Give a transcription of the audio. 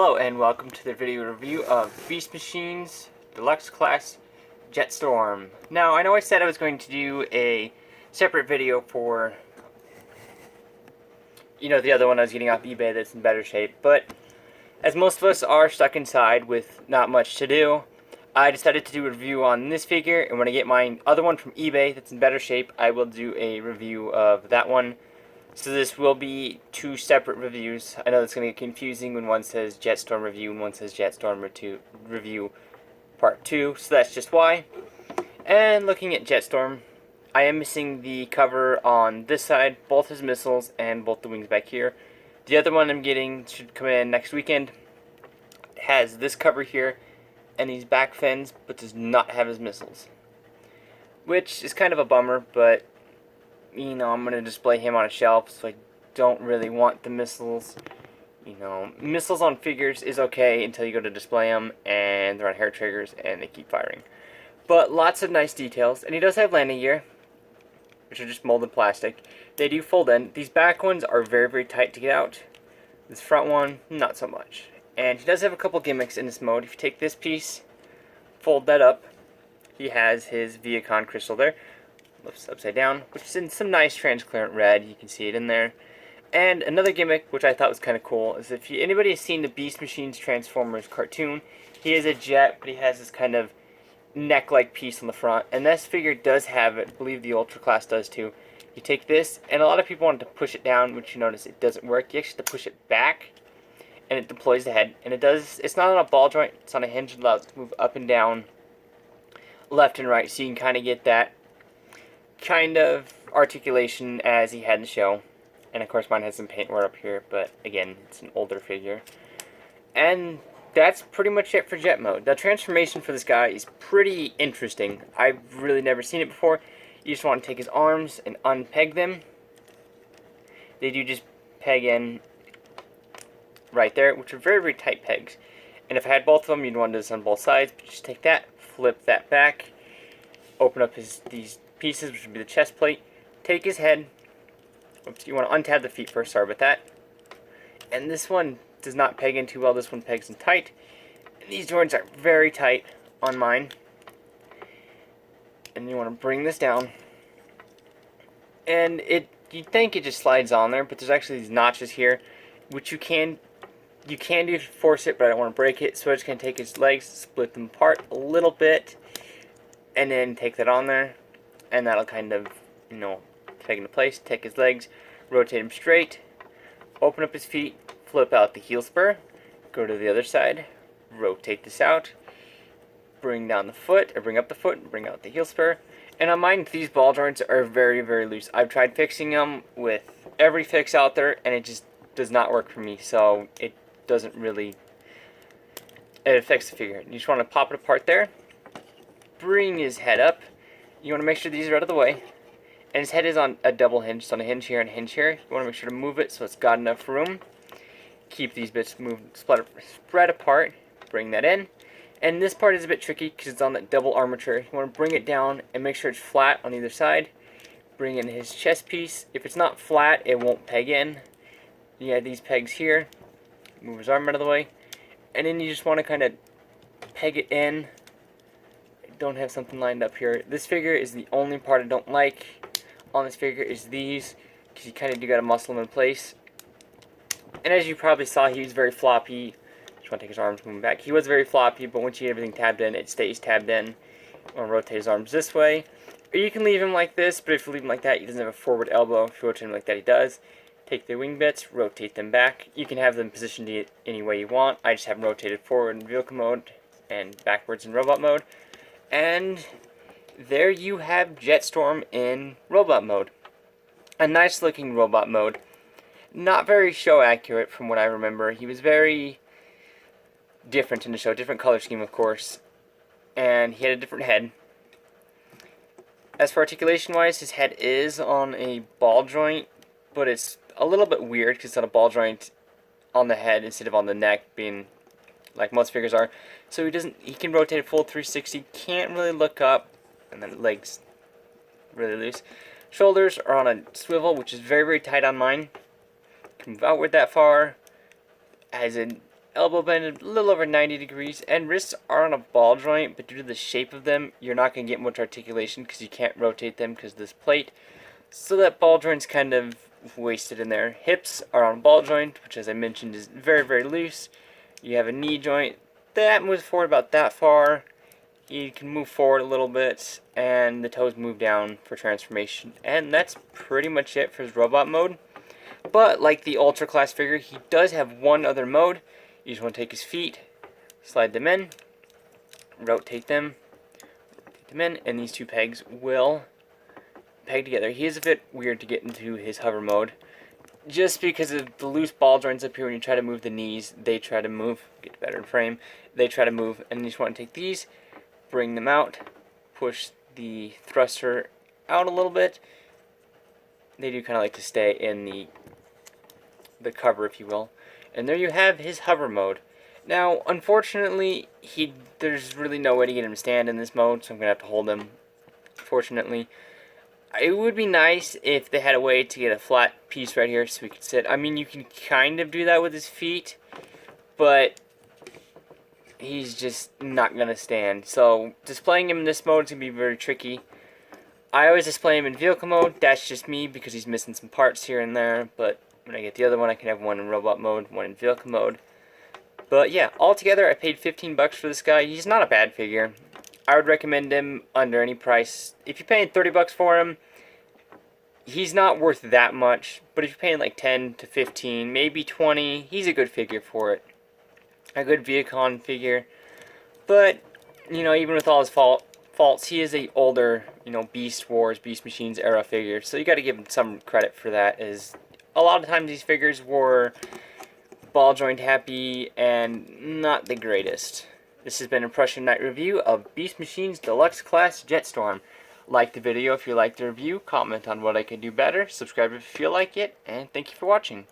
Hello and welcome to the video review of Beast Machines Deluxe Class Jetstorm. Now, I know I said I was going to do a separate video for, the other one I was getting off eBay that's in better shape, but as most of us are stuck inside with not much to do, I decided to do a review on this figure, and when I get my other one from eBay that's in better shape, I will do a review of that one. So this will be two separate reviews. I know it's going to get confusing when one says Jetstorm review and one says Jetstorm review part 2, so that's just why. And looking at Jetstorm, I am missing the cover on this side, both his missiles and both the wings back here. The other one I'm getting should come in next weekend. It has this cover here and these back fins, but does not have his missiles. Which is kind of a bummer, but I'm going to display him on a shelf, so I don't really want the missiles. Missiles on figures is okay until you go to display them, and they're on hair triggers, and they keep firing. But lots of nice details, and he does have landing gear, which are just molded plastic. They do fold in. These back ones are very, very tight to get out. This front one, not so much. And he does have a couple gimmicks in this mode. If you take this piece, fold that up, he has his Viacon crystal there. Lifts upside down, which is in some nice transparent red. You can see it in there. And another gimmick, which I thought was kind of cool, is if anybody has seen the Beast Machines Transformers cartoon, he is a jet, but he has this kind of neck-like piece on the front. And this figure does have it. I believe the Ultra Class does too. You take this, and a lot of people want to push it down, which you notice it doesn't work. You actually have to push it back, and it deploys the head. And it does. It's not on a ball joint. It's on a hinge that allows it to move up and down, left and right, so you can kind of get that kind of articulation as he had in the show. And of course mine has some paintwork up here, but again, it's an older figure. And that's pretty much it for jet mode. The transformation for this guy is pretty interesting. I've really never seen it before. You just want to take his arms and unpeg them. They do just peg in right there, which are very, very tight pegs. And if I had both of them, you'd want to do this on both sides. But just take that, flip that back, open up these pieces, which would be the chest plate, take his head. Oops, you want to untab the feet first, sorry about that. And this one does not peg in too well, this one pegs in tight. And these joints are very tight on mine. And you want to bring this down. And you'd think it just slides on there, but there's actually these notches here, which you can do to force it, but I don't want to break it. So I'm just going to take his legs, split them apart a little bit, and then take that on there. And that'll kind of, peg into place. Take his legs, rotate him straight, open up his feet, flip out the heel spur, go to the other side, rotate this out, bring down the foot, or bring up the foot, bring out the heel spur. And on mine, these ball joints are very, very loose. I've tried fixing them with every fix out there, and it just does not work for me. So it doesn't really, it affects the figure. You just want to pop it apart there, bring his head up. You want to make sure these are out of the way. And his head is on a double hinge, so on a hinge here and a hinge here. You want to make sure to move it so it's got enough room. Keep these bits spread apart. Bring that in. And this part is a bit tricky because it's on that double armature. You want to bring it down and make sure it's flat on either side. Bring in his chest piece. If it's not flat, it won't peg in. You have these pegs here. Move his arm out of the way. And then you just want to kind of peg it in. Don't have something lined up here. This figure is the only part I don't like on this figure is these, because you kind of do got to muscle them in place. And as you probably saw, he was very floppy. Just want to take his arms, moving back. He was very floppy, but once you get everything tabbed in, it stays tabbed in. You want to rotate his arms this way, or you can leave him like this. But if you leave him like that, he doesn't have a forward elbow. If you rotate him like that, he does. Take the wing bits, rotate them back. You can have them positioned any way you want. I just have them rotated forward in vehicle mode and backwards in robot mode. And there you have Jetstorm in robot mode. A nice looking robot mode. Not very show accurate from what I remember. He was very different in the show. Different color scheme, of course. And he had a different head. As for articulation wise, his head is on a ball joint, but it's a little bit weird because it's on a ball joint on the head instead of on the neck, being like most figures are. So he can rotate a full 360, can't really look up, and then legs really loose. Shoulders are on a swivel, which is very, very tight on mine. Can move outward that far. Has a elbow bended a little over 90 degrees, and wrists are on a ball joint, but due to the shape of them, you're not going to get much articulation because you can't rotate them because of this plate. So that ball joint's kind of wasted in there. Hips are on a ball joint, which as I mentioned is very, very loose. You have a knee joint that moves forward about that far. You can move forward a little bit, and the toes move down for transformation. And that's pretty much it for his robot mode. But like the Ultra Class figure, he does have one other mode. You just want to take his feet, slide them in, rotate them in, and these two pegs will peg together. He is a bit weird to get into his hover mode, just because of the loose ball joints up here. When you try to move the knees, they try to move, get better in frame, they try to move, and you just want to take these, bring them out, push the thruster out a little bit. They do kind of like to stay in the cover, if you will. And there you have his hover mode. Now, unfortunately, there's really no way to get him to stand in this mode, so I'm going to have to hold him, fortunately. It would be nice if they had a way to get a flat piece right here so we could sit. I mean, you can kind of do that with his feet, but he's just not going to stand. So, displaying him in this mode is going to be very tricky. I always display him in vehicle mode. That's just me because he's missing some parts here and there, but when I get the other one, I can have one in robot mode, one in vehicle mode. But yeah, altogether, I paid 15 bucks for this guy. He's not a bad figure. I would recommend him under any price. If you're paying 30 bucks for him, he's not worth that much. But if you're paying like 10 to 15, maybe 20, he's a good figure for it. A good Viacon figure. But, you know, even with all his faults, he is a older, you know, Beast Wars, Beast Machines era figure. So you got to give him some credit for that, as a lot of times these figures were ball joint happy and not the greatest. This has been Impression Night Review of Beast Machines Deluxe Class Jetstorm. Like the video if you liked the review, comment on what I could do better, subscribe if you feel like it, and thank you for watching.